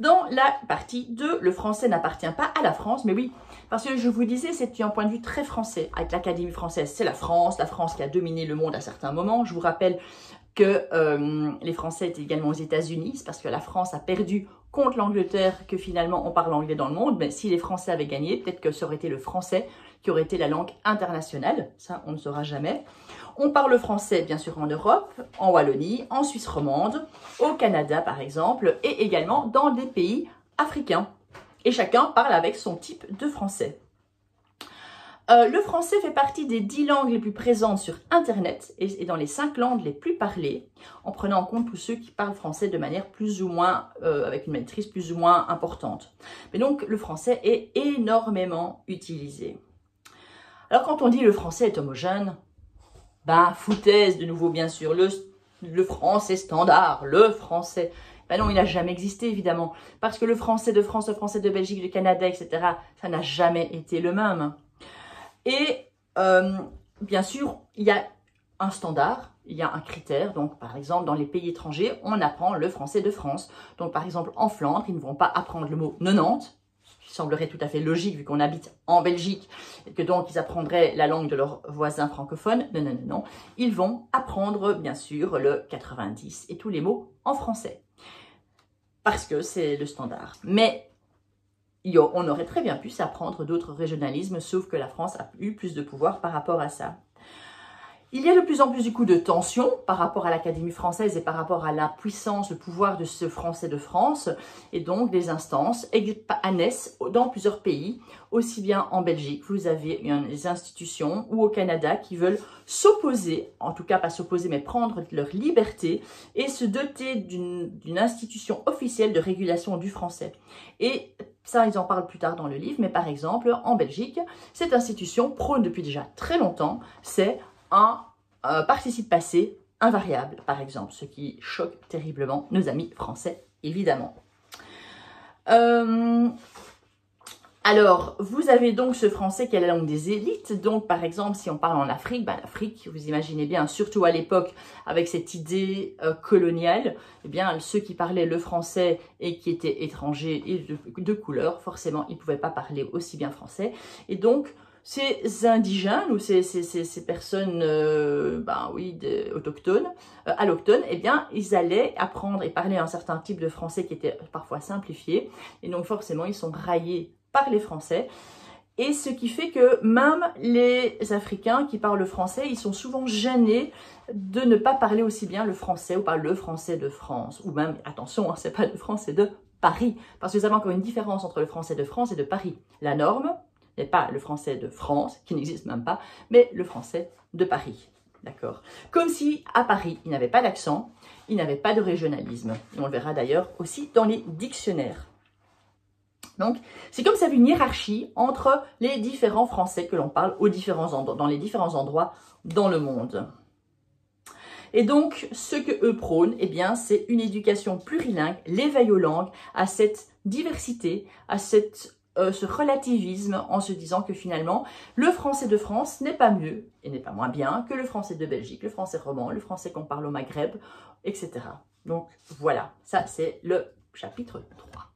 Dans la partie 2, le français n'appartient pas à la France, mais oui, parce que je vous disais, c'est un point de vue très français. Avec l'Académie française, c'est la France qui a dominé le monde à certains moments. Je vous rappelle que les Français étaient également aux États-Unis, c'est parce que la France a perdu contre l'Angleterre que finalement on parle anglais dans le monde. Mais si les Français avaient gagné, peut-être que ça aurait été le français qui aurait été la langue internationale. Ça, on ne saura jamais. On parle français, bien sûr, en Europe, en Wallonie, en Suisse romande, au Canada, par exemple, et également dans des pays africains. Et chacun parle avec son type de français. Le français fait partie des 10 langues les plus présentes sur Internet et dans les 5 langues les plus parlées, en prenant en compte tous ceux qui parlent français de manière plus ou moins, avec une maîtrise plus ou moins importante. Mais donc, le français est énormément utilisé. Alors, quand on dit le français est homogène, ben, foutaise de nouveau, bien sûr, le français standard, le français. Ben non, il n'a jamais existé, évidemment, parce que le français de France, le français de Belgique, du Canada, etc., ça n'a jamais été le même. Et bien sûr, il y a un standard, il y a un critère. Donc, par exemple, dans les pays étrangers, on apprend le français de France. Donc, par exemple, en Flandre, ils ne vont pas apprendre le mot 90, ce qui semblerait tout à fait logique vu qu'on habite en Belgique et que donc ils apprendraient la langue de leurs voisins francophones. Non, non, non, non. Ils vont apprendre, bien sûr, le 90 et tous les mots en français. Parce que c'est le standard. Mais on aurait très bien pu s'apprendre d'autres régionalismes, sauf que la France a eu plus de pouvoir par rapport à ça. Il y a de plus en plus du coup de tension par rapport à l'Académie française et par rapport à la puissance, le pouvoir de ce français de France. Et donc des instances naissent dans plusieurs pays, aussi bien en Belgique, vous avez des institutions, ou au Canada qui veulent s'opposer, en tout cas pas s'opposer, mais prendre leur liberté et se doter d'une institution officielle de régulation du français. Et ça, ils en parlent plus tard dans le livre, mais par exemple, en Belgique, cette institution prône depuis déjà très longtemps, c'est un participe passé invariable, par exemple, ce qui choque terriblement nos amis français, évidemment. Alors, vous avez donc ce français qui est la langue des élites. Donc, par exemple, si on parle en Afrique, ben, l'Afrique, vous imaginez bien, surtout à l'époque, avec cette idée coloniale, eh bien, ceux qui parlaient le français et qui étaient étrangers et de couleur, forcément, ils ne pouvaient pas parler aussi bien français. Et donc, ces indigènes ou ces personnes ben oui, autochtones, allochtones, eh bien, ils allaient apprendre et parler un certain type de français qui était parfois simplifié. Et donc, forcément, ils sont raillés par les Français. Et ce qui fait que même les Africains qui parlent le français, ils sont souvent gênés de ne pas parler aussi bien le français ou pas le français de France. Ou même, attention, hein, c'est pas le français de Paris. Parce que vous avez encore une différence entre le français de France et de Paris. La norme n'est pas le français de France, qui n'existe même pas, mais le français de Paris. D'accord? Comme si, à Paris, il n'avait pas d'accent, il n'avait pas de régionalisme. Et on le verra d'ailleurs aussi dans les dictionnaires. Donc, c'est comme ça une hiérarchie entre les différents français que l'on parle dans les différents endroits dans le monde. Et donc, ce que eux prônent, eh bien, c'est une éducation plurilingue, l'éveil aux langues, à cette diversité, à ce relativisme en se disant que finalement, le français de France n'est pas mieux et n'est pas moins bien que le français de Belgique, le français roman, le français qu'on parle au Maghreb, etc. Donc, voilà, ça c'est le chapitre 3.